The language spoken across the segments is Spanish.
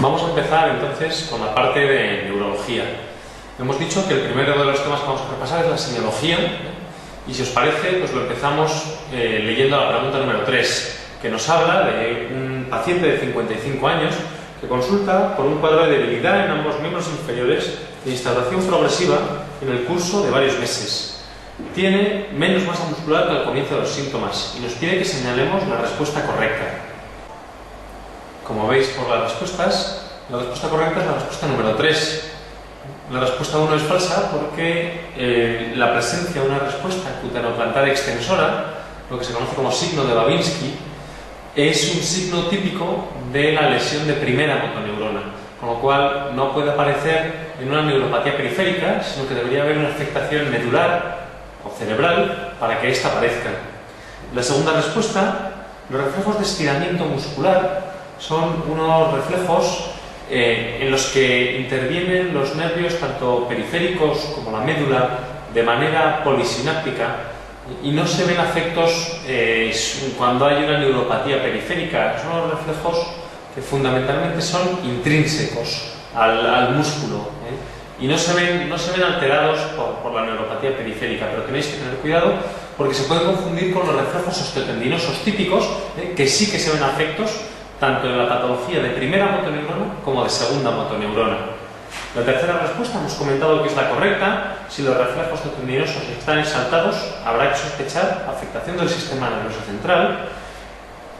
Vamos a empezar entonces con la parte de neurología. Hemos dicho que el primero de los temas que vamos a repasar es la semiología, y si os parece, pues lo empezamos leyendo la pregunta número 3, que nos habla de un paciente de 55 años que consulta por un cuadro de debilidad en ambos miembros inferiores de instauración progresiva en el curso de varios meses. Tiene menos masa muscular que al comienzo de los síntomas y nos pide que señalemos la respuesta correcta. Como veis por las respuestas, la respuesta correcta es la respuesta número 3. La respuesta 1 es falsa porque la presencia de una respuesta cutanoplantar extensora, lo que se conoce como signo de Babinski, es un signo típico de la lesión de primera motoneurona, con lo cual no puede aparecer en una neuropatía periférica, sino que debería haber una afectación medular o cerebral para que ésta aparezca. La segunda respuesta, los reflejos de estiramiento muscular son unos reflejos en los que intervienen los nervios tanto periféricos como la médula de manera polisináptica y no se ven afectos cuando hay una neuropatía periférica. Son los reflejos que fundamentalmente son intrínsecos al músculo y no se ven alterados por la neuropatía periférica, pero tenéis que tener cuidado porque se pueden confundir con los reflejos osteotendinosos típicos que sí que se ven afectos tanto en la patología de primera motoneurona como de segunda motoneurona. La tercera respuesta hemos comentado que es la correcta. Si los reflejos osteotendinosos están exaltados, habrá que sospechar afectación del sistema nervioso central.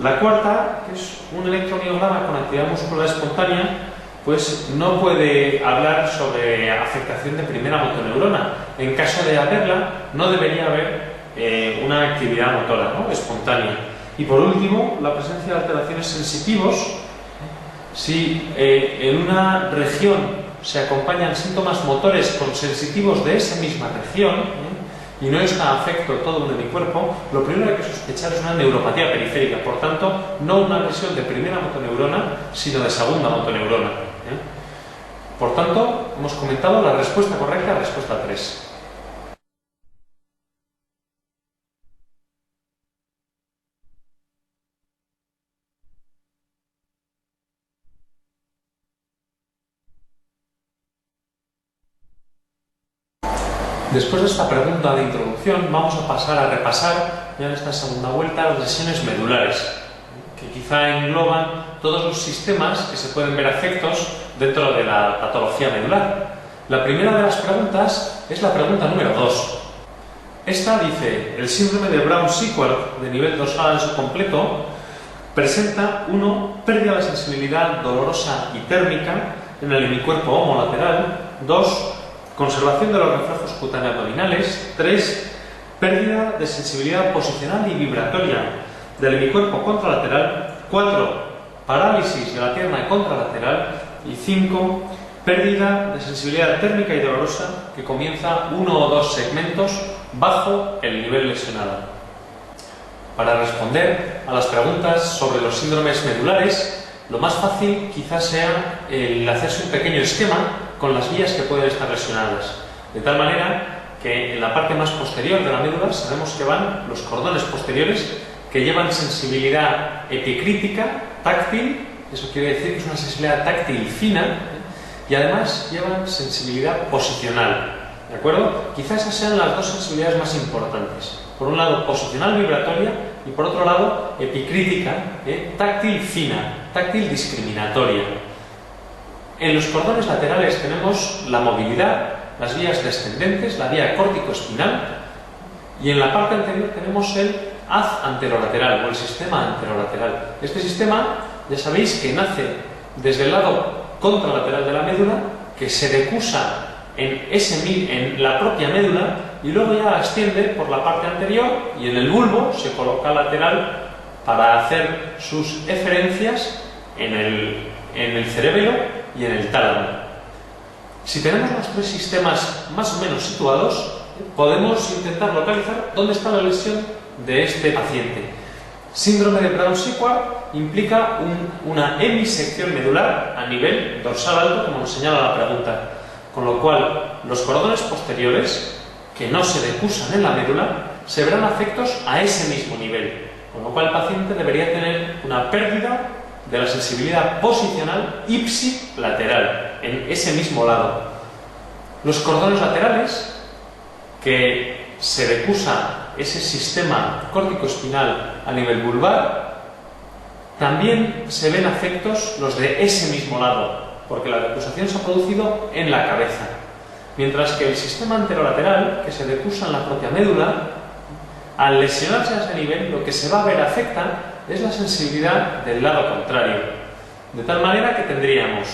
La cuarta, que es un electromiograma con actividad muscular espontánea, pues no puede hablar sobre afectación de primera motoneurona. En caso de haberla, no debería haber una actividad motora, ¿no?, espontánea. Y por último, la presencia de alteraciones sensitivos. Si en una región se acompañan síntomas motores con sensitivos de esa misma región y no está afecto todo un hemicuerpo, lo primero que hay que sospechar es una neuropatía periférica. Por tanto, no una lesión de primera motoneurona, sino de segunda motoneurona. Por tanto, hemos comentado la respuesta correcta, respuesta 3. Después de esta pregunta de introducción, vamos a pasar a repasar ya en esta segunda vuelta las lesiones medulares, que quizá engloban todos los sistemas que se pueden ver afectos dentro de la patología medular. La primera de las preguntas es la pregunta número 2. Esta dice: el síndrome de Brown-Sequard de nivel dorsal anso completo presenta 1. Pérdida de sensibilidad dolorosa y térmica en el hemicuerpo homolateral. 2. Conservación de los reflejos cutáneo-abdominales. 3. Pérdida de sensibilidad posicional y vibratoria del hemicuerpo contralateral. 4. Parálisis de la pierna contralateral. Y 5. Pérdida de sensibilidad térmica y dolorosa que comienza 1 o 2 segmentos bajo el nivel lesionado. Para responder a las preguntas sobre los síndromes medulares, lo más fácil quizás sea el hacerse un pequeño esquema con las vías que pueden estar lesionadas, de tal manera que en la parte más posterior de la médula sabemos que van los cordones posteriores que llevan sensibilidad epicrítica, táctil. Eso quiere decir que es una sensibilidad táctil fina, y además llevan sensibilidad posicional, ¿de acuerdo? Quizás esas sean las dos sensibilidades más importantes. Por un lado, posicional vibratoria, y por otro lado, epicrítica, táctil fina, táctil discriminatoria. En los cordones laterales tenemos la movilidad, las vías descendentes, la vía córtico-espinal, y en la parte anterior tenemos el haz anterolateral o el sistema anterolateral. Este sistema, ya sabéis que nace desde el lado contralateral de la médula, que se decusa en la propia médula y luego ya asciende por la parte anterior y en el bulbo se coloca lateral para hacer sus eferencias en el cerebelo y en el tálamo. Si tenemos los tres sistemas más o menos situados, podemos intentar localizar dónde está la lesión de este paciente. Síndrome de Brown-Sequard implica una hemisección medular a nivel dorsal alto, como nos señala la pregunta, con lo cual los cordones posteriores, que no se decusan en la médula, se verán afectos a ese mismo nivel, con lo cual el paciente debería tener una pérdida de la sensibilidad posicional ipsilateral, en ese mismo lado. Los cordones laterales, que se decusa ese sistema córtico-espinal a nivel vulvar, también se ven afectos los de ese mismo lado, porque la decusación se ha producido en la cabeza. Mientras que el sistema anterolateral, que se decusa en la propia médula, al lesionarse a ese nivel, lo que se va a ver afecta es la sensibilidad del lado contrario. De tal manera que tendríamos,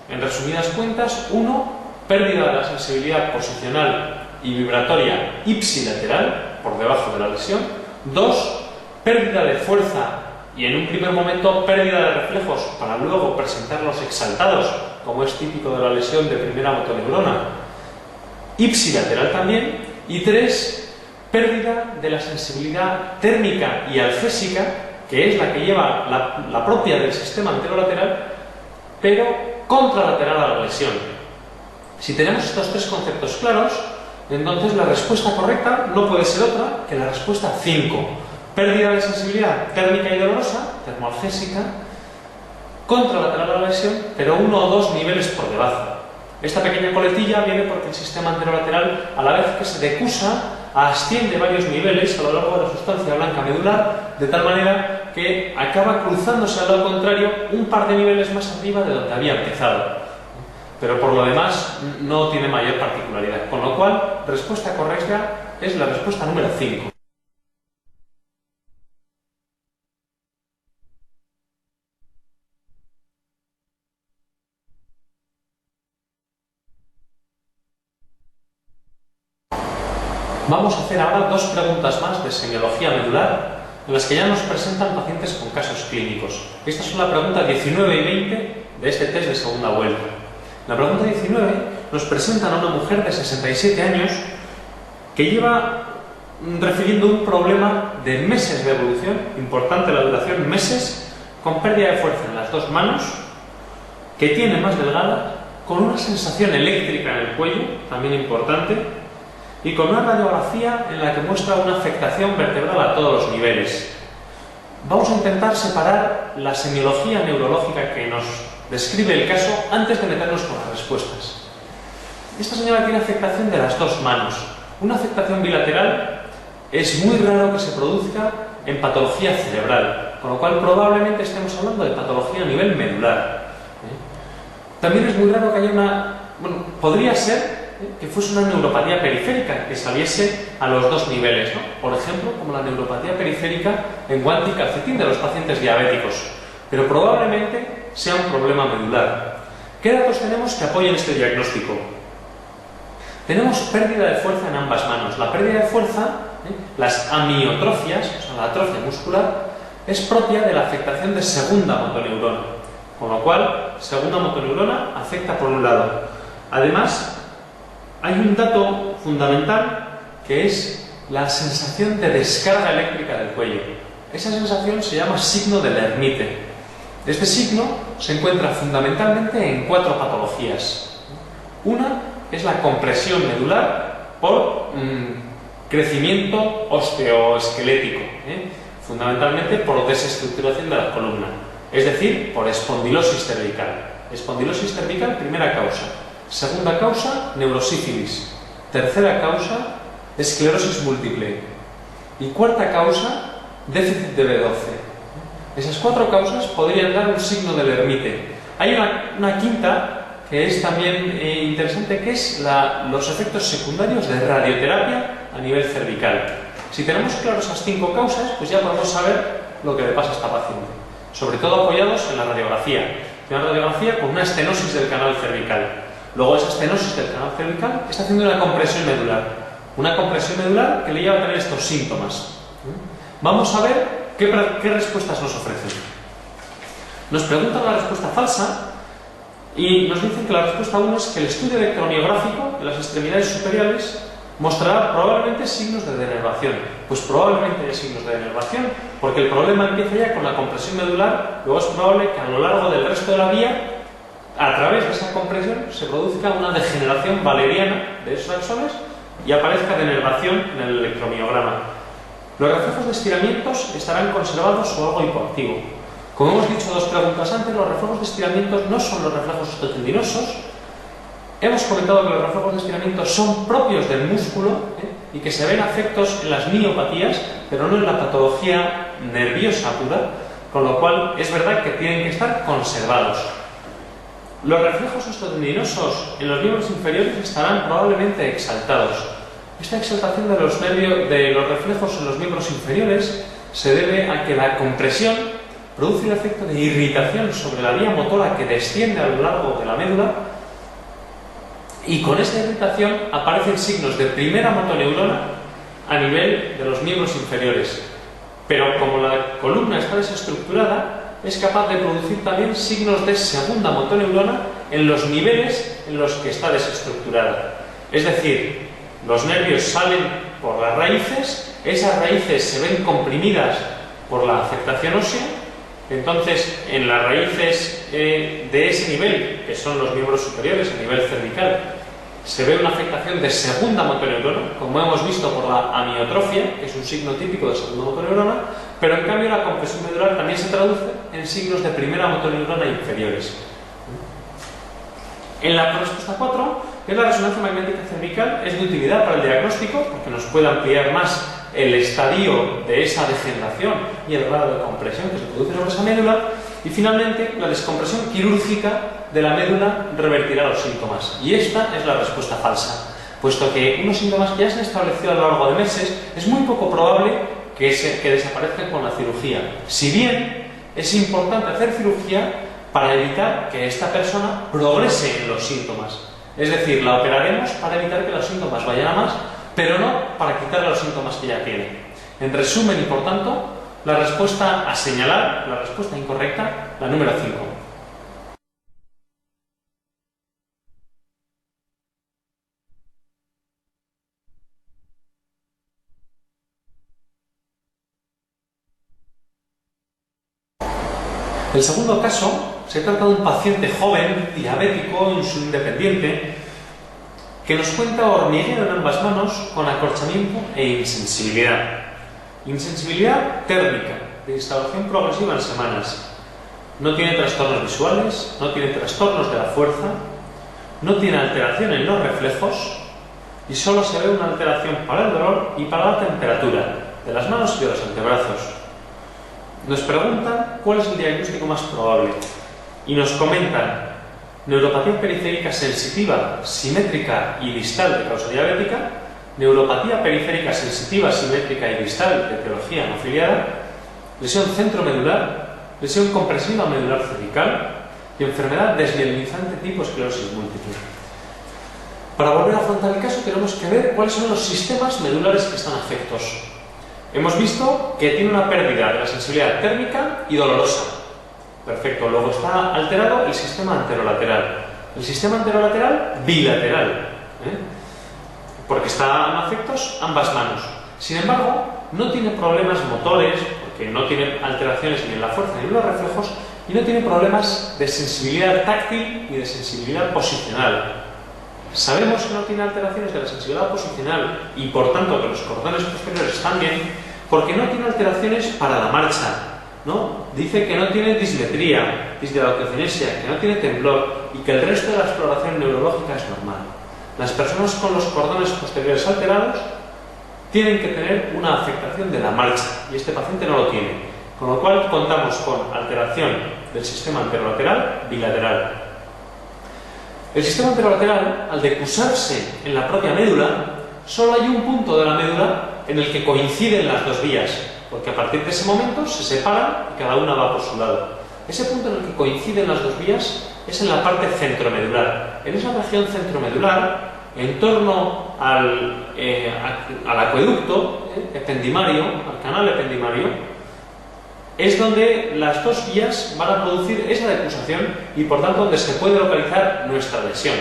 en resumidas cuentas, 1, pérdida de la sensibilidad posicional y vibratoria ipsilateral, por debajo de la lesión. 2, pérdida de fuerza y en un primer momento pérdida de reflejos para luego presentarlos exaltados, como es típico de la lesión de primera motoneurona, ipsilateral también. Y 3, pérdida de la sensibilidad térmica y alfésica, que es la que lleva la propia del sistema anterolateral, pero contralateral a la lesión. Si tenemos estos 3 conceptos claros, entonces la respuesta correcta no puede ser otra que la respuesta 5. Pérdida de sensibilidad térmica y dolorosa, termoalfésica, contralateral a la lesión, pero 1 o 2 niveles por debajo. Esta pequeña coletilla viene porque el sistema anterolateral, a la vez que se decusa, asciende varios niveles a lo largo de la sustancia blanca medular, de tal manera que acaba cruzándose al lado contrario un par de niveles más arriba de donde había empezado. Pero por lo demás no tiene mayor particularidad, con lo cual respuesta correcta es la respuesta número 5. Vamos a hacer ahora 2 preguntas más de semiología medular, en las que ya nos presentan pacientes con casos clínicos. Estas son la pregunta 19 y 20 de este test de segunda vuelta. En la pregunta 19 nos presentan a una mujer de 67 años que lleva refiriendo un problema de meses de evolución, importante la duración, meses, con pérdida de fuerza en las 2 manos, que tiene más delgada, con una sensación eléctrica en el cuello, también importante, y con una radiografía en la que muestra una afectación vertebral a todos los niveles. Vamos a intentar separar la semiología neurológica que nos describe el caso antes de meternos con las respuestas. Esta señora tiene afectación de las 2 manos. Una afectación bilateral es muy raro que se produzca en patología cerebral, con lo cual probablemente estemos hablando de patología a nivel medular. También es muy raro que haya podría ser que fuese una neuropatía periférica, que saliese a los 2 niveles, ¿no? Por ejemplo, como la neuropatía periférica en guanti calcetín de los pacientes diabéticos, pero probablemente sea un problema medular. ¿Qué datos tenemos que apoyen este diagnóstico? Tenemos pérdida de fuerza en ambas manos. La pérdida de fuerza, las amiotrofias, o sea, la atrofia muscular, es propia de la afectación de segunda motoneurona, con lo cual, segunda motoneurona afecta por un lado. Además, hay un dato fundamental que es la sensación de descarga eléctrica del cuello. Esa sensación se llama signo de Lermite. Este signo se encuentra fundamentalmente en 4 patologías. Una es la compresión medular por crecimiento osteoesquelético, fundamentalmente por desestructuración de la columna, es decir, por espondilosis cervical. Espondilosis cervical, primera causa. Segunda causa, neurosífilis. Tercera causa, esclerosis múltiple. Y cuarta causa, déficit de B12. Esas 4 causas podrían dar un signo de Lermite. Hay una quinta que es también interesante, que es los efectos secundarios de radioterapia a nivel cervical. Si tenemos claro esas 5 causas, pues ya podemos saber lo que le pasa a esta paciente. Sobre todo apoyados en la radiografía. Una radiografía con una estenosis del canal cervical. Luego esa estenosis del canal cervical está haciendo una compresión medular. Una compresión medular que le lleva a tener estos síntomas. Vamos a ver qué respuestas nos ofrecen. Nos preguntan la respuesta falsa y nos dicen que la respuesta 1 es que el estudio electromiográfico de las extremidades superiores mostrará probablemente signos de denervación. Pues probablemente haya signos de denervación, porque el problema empieza ya con la compresión medular. Luego es probable que a lo largo del resto de la vía, a través de esa compresión, se produzca una degeneración valeriana de esos axones y aparezca denervación en el electromiograma. Los reflejos de estiramientos estarán conservados o algo hipoactivo. Como hemos dicho dos preguntas antes, los reflejos de estiramiento no son los reflejos osteotendinosos. Hemos comentado que los reflejos de estiramiento son propios del músculo y que se ven afectos en las miopatías, pero no en la patología nerviosa pura, con lo cual es verdad que tienen que estar conservados. Los reflejos osteotendinosos en los miembros inferiores estarán probablemente exaltados. Esta exaltación de los reflejos en los miembros inferiores se debe a que la compresión produce el efecto de irritación sobre la vía motora que desciende a lo largo de la médula, y con esta irritación aparecen signos de primera motoneurona a nivel de los miembros inferiores. Pero como la columna está desestructurada, es capaz de producir también signos de segunda motoneurona en los niveles en los que está desestructurada. Es decir, los nervios salen por las raíces, esas raíces se ven comprimidas por la afectación ósea. Entonces, en las raíces de ese nivel, que son los miembros superiores, a nivel cervical, se ve una afectación de segunda motoneurona, como hemos visto por la amiotrofia, que es un signo típico de segunda motoneurona, pero en cambio la compresión medular también se traduce en signos de primera motoneurona inferiores. En la respuesta 4, que es la resonancia magnética cervical, es de utilidad para el diagnóstico, porque nos puede ampliar más el estadio de esa degeneración y el grado de compresión que se produce sobre esa médula. Y finalmente, la descompresión quirúrgica de la médula revertirá los síntomas. Y esta es la respuesta falsa, puesto que unos síntomas que ya se han establecido a lo largo de meses es muy poco probable que desaparezcan con la cirugía. Si bien es importante hacer cirugía para evitar que esta persona progrese en los síntomas. Es decir, la operaremos para evitar que los síntomas vayan a más, pero no para quitarle los síntomas que ya tiene. En resumen y por tanto, la respuesta a señalar, la respuesta incorrecta, la número 5. El segundo caso se trata de un paciente joven, diabético, insulindependiente, que nos cuenta hormigueo en ambas manos con acorchamiento e insensibilidad. Insensibilidad térmica, de instauración progresiva en semanas. No tiene trastornos visuales, no tiene trastornos de la fuerza, no tiene alteración en los reflejos y solo se ve una alteración para el dolor y para la temperatura de las manos y de los antebrazos. Nos preguntan cuál es el diagnóstico más probable y nos comentan neuropatía periférica sensitiva, simétrica y distal de causa diabética, neuropatía periférica sensitiva, simétrica y distal de etiología no filiada, lesión centromedular, lesión compresiva medular cervical y enfermedad desmielinizante tipo esclerosis múltiple. Para volver a afrontar el caso tenemos que ver cuáles son los sistemas medulares que están afectos. Hemos visto que tiene una pérdida de la sensibilidad térmica y dolorosa. Perfecto, luego está alterado el sistema anterolateral. El sistema anterolateral bilateral, porque están afectos ambas manos. Sin embargo, no tiene problemas motores, porque no tiene alteraciones ni en la fuerza ni en los reflejos, y no tiene problemas de sensibilidad táctil ni de sensibilidad posicional. Sabemos que no tiene alteraciones de la sensibilidad posicional y por tanto que los cordones posteriores están bien, porque no tiene alteraciones para la marcha, ¿no? Dice que no tiene dismetría, disdialococinesia, que no tiene temblor y que el resto de la exploración neurológica es normal. Las personas con los cordones posteriores alterados tienen que tener una afectación de la marcha y este paciente no lo tiene, con lo cual contamos con alteración del sistema anterolateral bilateral. El sistema anterolateral, al decusarse en la propia médula, solo hay un punto de la médula en el que coinciden las dos vías, porque a partir de ese momento se separan y cada una va por su lado. Ese punto en el que coinciden las dos vías es en la parte centromedular. En esa región centromedular, en torno al acueducto ependimario, al canal ependimario, es donde las dos vías van a producir esa decusación y por tanto donde se puede localizar nuestra lesión.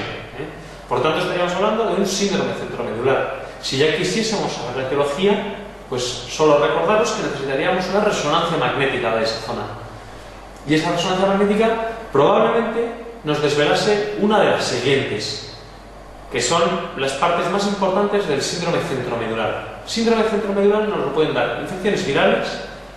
Por tanto estaríamos hablando de un síndrome centromedular. Si ya quisiésemos saber la etiología, pues solo recordaros que necesitaríamos una resonancia magnética de esa zona. Y esa resonancia magnética probablemente nos desvelase una de las siguientes, que son las partes más importantes del síndrome centromedular. Síndrome centromedular nos lo pueden dar infecciones virales,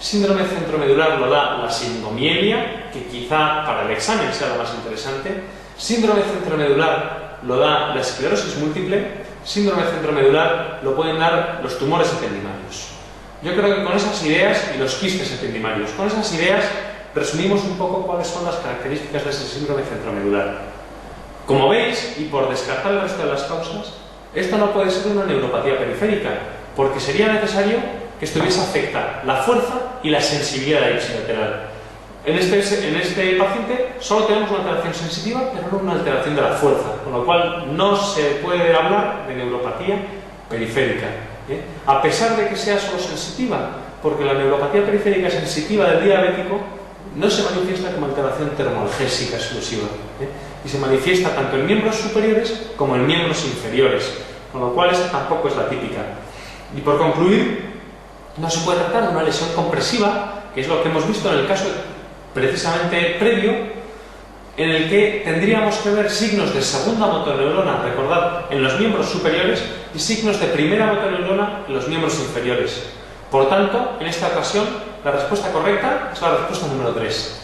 Síndrome centromedular lo da la sindromielia, que quizá para el examen sea la más interesante. Síndrome centromedular lo da la esclerosis múltiple. Síndrome centromedular lo pueden dar los tumores ependimarios. Yo creo que con esas ideas y los quistes ependimarios, con esas ideas resumimos un poco cuáles son las características de ese síndrome centromedular. Como veis, y por descartar el resto de las causas, esto no puede ser una neuropatía periférica, porque sería necesario que estuviese afectada la fuerza y la sensibilidad ipsilateral. En este paciente solo tenemos una alteración sensitiva, pero no una alteración de la fuerza, con lo cual no se puede hablar de neuropatía periférica, a pesar de que sea solo sensitiva, porque la neuropatía periférica sensitiva del diabético no se manifiesta como alteración termoalgésica exclusiva, y se manifiesta tanto en miembros superiores como en miembros inferiores, con lo cual esta tampoco es la típica. Y por concluir, no se puede tratar de una lesión compresiva, que es lo que hemos visto en el caso precisamente previo, en el que tendríamos que ver signos de segunda motoneurona, recordad, en los miembros superiores, y signos de primera motoneurona en los miembros inferiores. Por tanto, en esta ocasión, la respuesta correcta es la respuesta número 3.